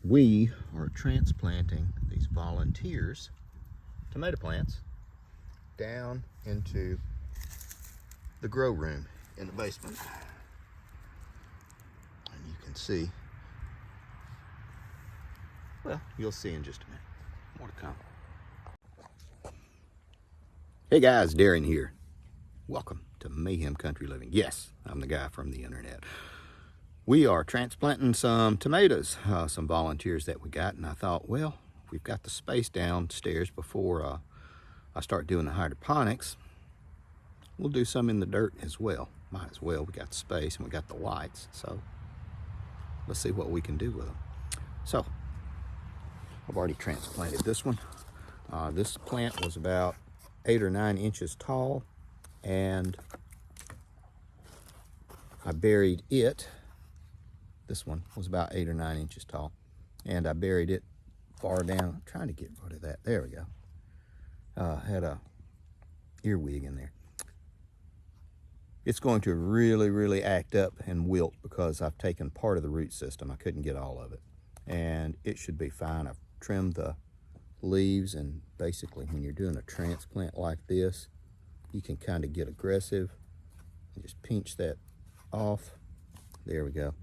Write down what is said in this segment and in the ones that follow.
We are transplanting these volunteers tomato plants down into the grow room in the basement. And you can see, well, you'll see in just a minute. More to come. Hey guys, Darren here. Welcome to Mayhem Country Living. Yes, I'm the guy from the internet. We are transplanting some tomatoes, some volunteers that we got, and I thought, well, we've got the space downstairs before I start doing the hydroponics. We'll do some in the dirt as well. Might as well. We got the space and we got the lights, so let's see what we can do with them. So, I've already transplanted this one. This plant was about 8 or 9 inches tall, and I buried it. This one was about 8 or 9 inches tall, and I buried it far down. I'm trying to get rid of that. There we go. Had a earwig in there. It's going to really act up and wilt because I've taken part of the root system. I couldn't get all of it, and it should be fine. I've trimmed the leaves, and basically when you're doing a transplant like this, you can kind of get aggressive and just pinch that off. There we go.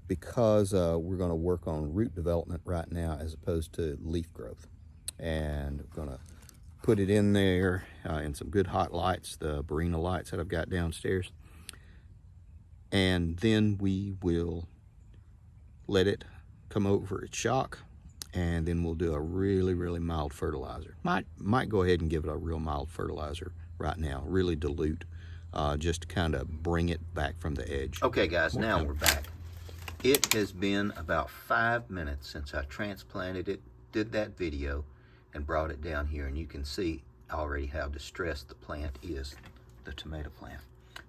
Because we're going to work on root development right now as opposed to leaf growth. And we're going to put it in there in some good hot lights, the Barina lights that I've got downstairs. And then we will let it come over its shock, and then we'll do a really mild fertilizer. Might go ahead and give it a real mild fertilizer right now, really dilute, just to kind of bring it back from the edge. Okay guys, now we're back. It has been about 5 minutes since I transplanted it, did that video, and brought it down here, and you can see already how distressed the plant is, the tomato plant.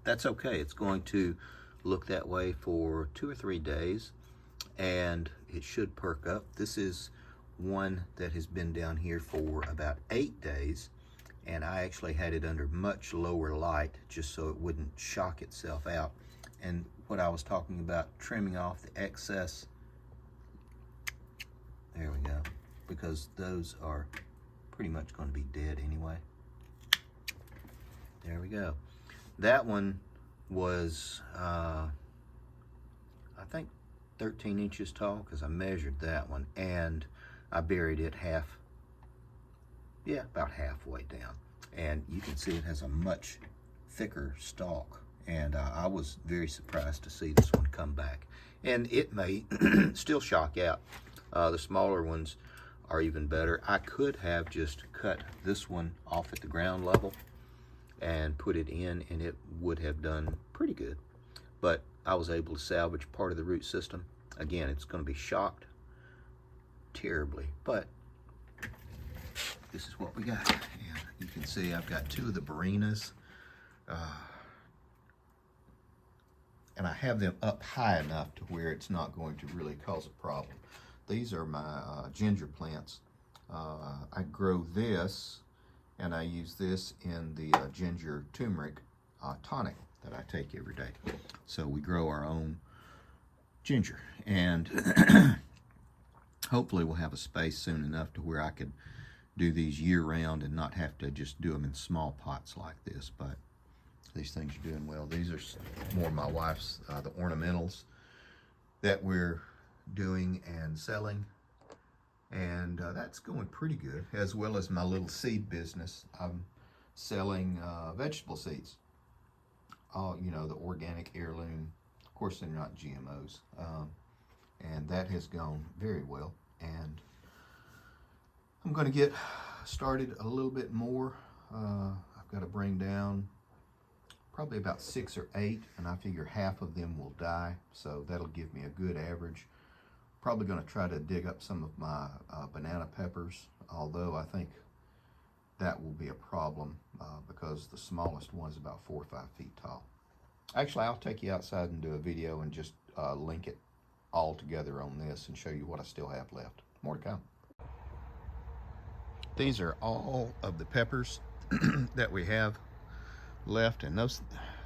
That's okay. It's going to look that way for 2 or 3 days, and it should perk up. This is one that has been down here for about 8 days, and I actually had it under much lower light just so it wouldn't shock itself out. And what I was talking about, trimming off the excess, there we go, because those are pretty much going to be dead anyway. There we go. That one was, I think 13 inches tall, because I measured that one, and I buried it about halfway down. And you can see it has a much thicker stalk. And I was very surprised to see this one come back. And it may still shock out. The smaller ones are even better. I could have just cut this one off at the ground level and put it in, and it would have done pretty good. But I was able to salvage part of the root system. Again, it's going to be shocked terribly, but this is what we got. And you can see I've got 2 of the Barinas. And I have them up high enough to where it's not going to really cause a problem. These are my ginger plants. I grow this, and I use this in the ginger turmeric tonic that I take every day. So we grow our own ginger, and hopefully we'll have a space soon enough to where I could do these year round and not have to just do them in small pots like this. But these things are doing well. These are more my wife's, the ornamentals that we're doing and selling. And that's going pretty good, as well as my little seed business. I'm selling vegetable seeds. You know, the organic heirloom. Of course, they're not GMOs. And that has gone very well. And I'm going to get started a little bit more. I've got to bring down probably about 6 or 8, and I figure half of them will die, so that'll give me a good average. Probably going to try to dig up some of my banana peppers, although I think that will be a problem because the smallest one is about 4 or 5 feet tall. Actually, I'll take you outside and do a video and just link it all together on this and show you what I still have left. More to come. These are all of the peppers that we have left, and those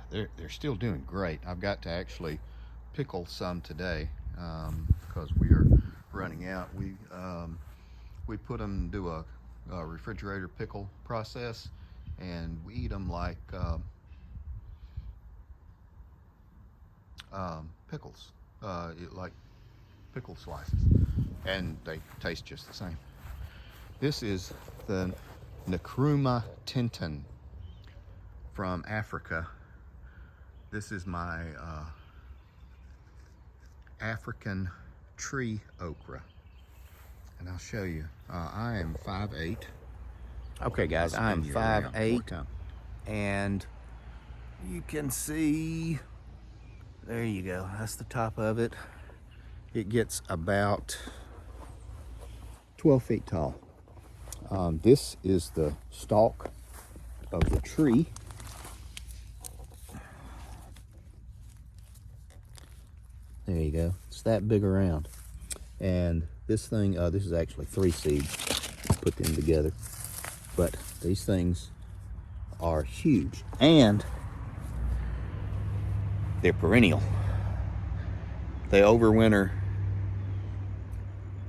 they're still doing great. I've got to actually pickle some today because we are running out. We put them do a refrigerator pickle process, and we eat them like pickles, like pickle slices, and they taste just the same. This is the Nkrumah Tintin from Africa. This is my African tree okra, and I'll show you. I am 5'8". Okay guys, I am 5'8", and you can see, there you go, that's the top of it. It gets about 12 feet tall. This is the stalk of the tree. There you go. It's that big around. And this thing, this is actually 3 seeds. Put them together. But these things are huge. And they're perennial. They overwinter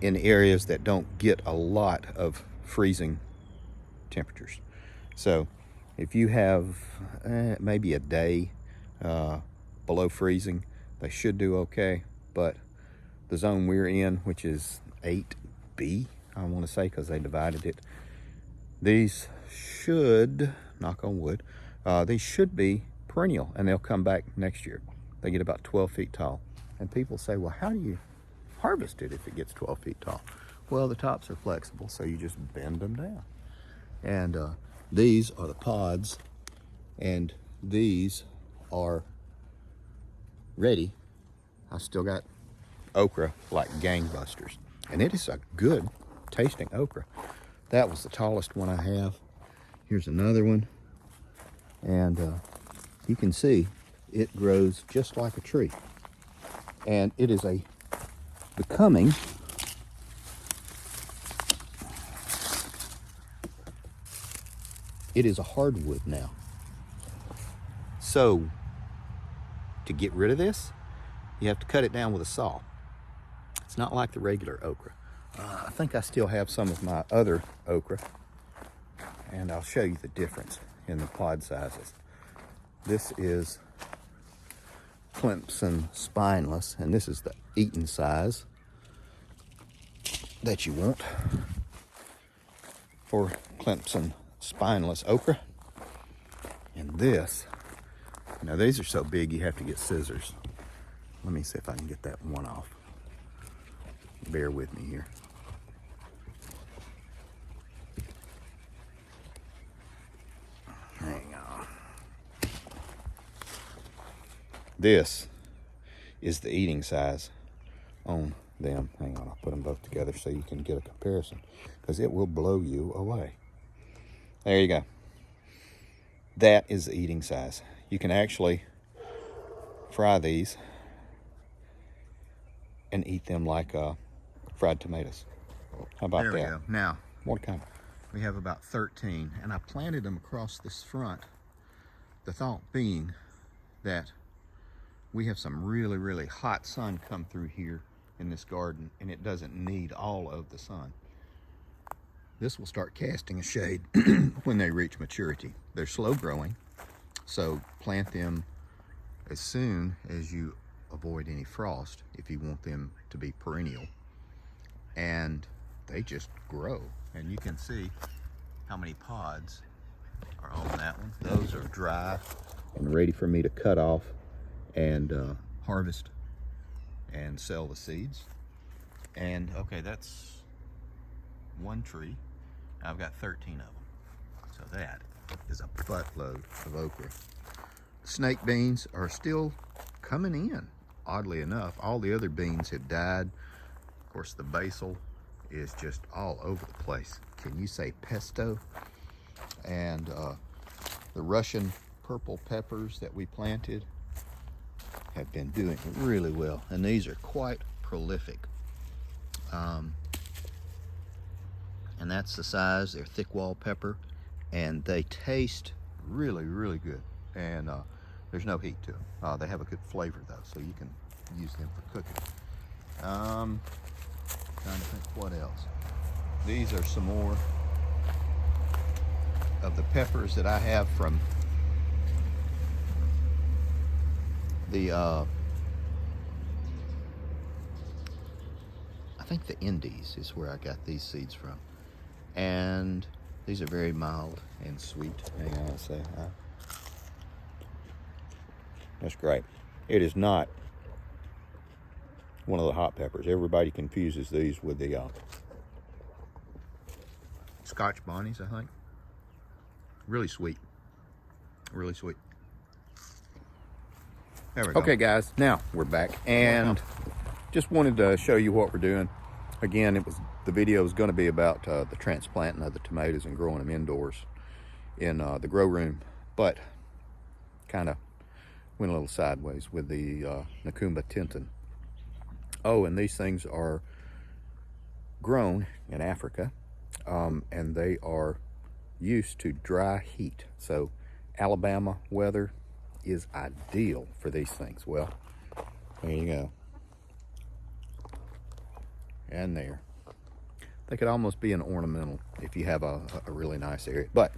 in areas that don't get a lot of freezing temperatures. So if you have maybe a day below freezing, they should do okay. But the zone we're in, which is 8B, I want to say, because they divided it, these should, knock on wood, these should be perennial, and they'll come back next year. They get about 12 feet tall. And people say, well, how do you harvest it if it gets 12 feet tall? Well, the tops are flexible, so you just bend them down. And these are the pods, and these are ready. I still got okra like gangbusters, and it is a good tasting okra. That was the tallest one I have. Here's another one, and you can see it grows just like a tree, and it is becoming it is a hardwood now. So to get rid of this, you have to cut it down with a saw. It's not like the regular okra. I think I still have some of my other okra, and I'll show you the difference in the pod sizes. This is Clemson spineless, and this is the eaten size that you want for Clemson spineless okra. And this, now these are so big you have to get scissors. Let me see if I can get that one off. Bear with me here. Hang on. This is the eating size on them. Hang on, I'll put them both together so you can get a comparison, because it will blow you away. There you go. That is the eating size. You can actually fry these and eat them like fried tomatoes. How about that? There we go. Now, what kind? We have about 13, and I planted them across this front. The thought being that we have some really, really hot sun come through here in this garden, and it doesn't need all of the sun. This will start casting a shade when they reach maturity. They're slow growing, so plant them as soon as you avoid any frost if you want them to be perennial. And they just grow, and you can see how many pods are on that one. Those are dry and ready for me to cut off and harvest and sell the seeds. And okay, that's one tree. I've got 13 of them. So that is a buttload of okra. Snake beans are still coming in, oddly enough. All the other beans have died. Of course, the basil is just all over the place. Can you say pesto? And the Russian purple peppers that we planted have been doing really well, and these are quite prolific. And that's the size. They're thick wall pepper, and they taste really, really good. And there's no heat to them. They have a good flavor though, so you can use them for cooking. trying to think what else. These are some more of the peppers that I have from the I think the Indies is where I got these seeds from. And these are very mild and sweet. Hang on, I'll say hi. That's great. It is not one of the hot peppers. Everybody confuses these with the Scotch bonnies, I think. Really sweet. Really sweet. There we go. Okay, guys, now we're back, and just wanted to show you what we're doing. Again, the video is going to be about the transplanting of the tomatoes and growing them indoors in the grow room, but kind of went a little sideways with the Nakumba Tintin. Oh, and these things are grown in Africa, and they are used to dry heat. So Alabama weather is ideal for these things. Well, there you go. And there. They could almost be an ornamental if you have a really nice area. But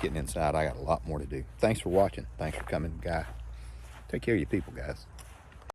getting inside, I got a lot more to do. Thanks for watching. Thanks for coming, guy. Take care of your people, guys.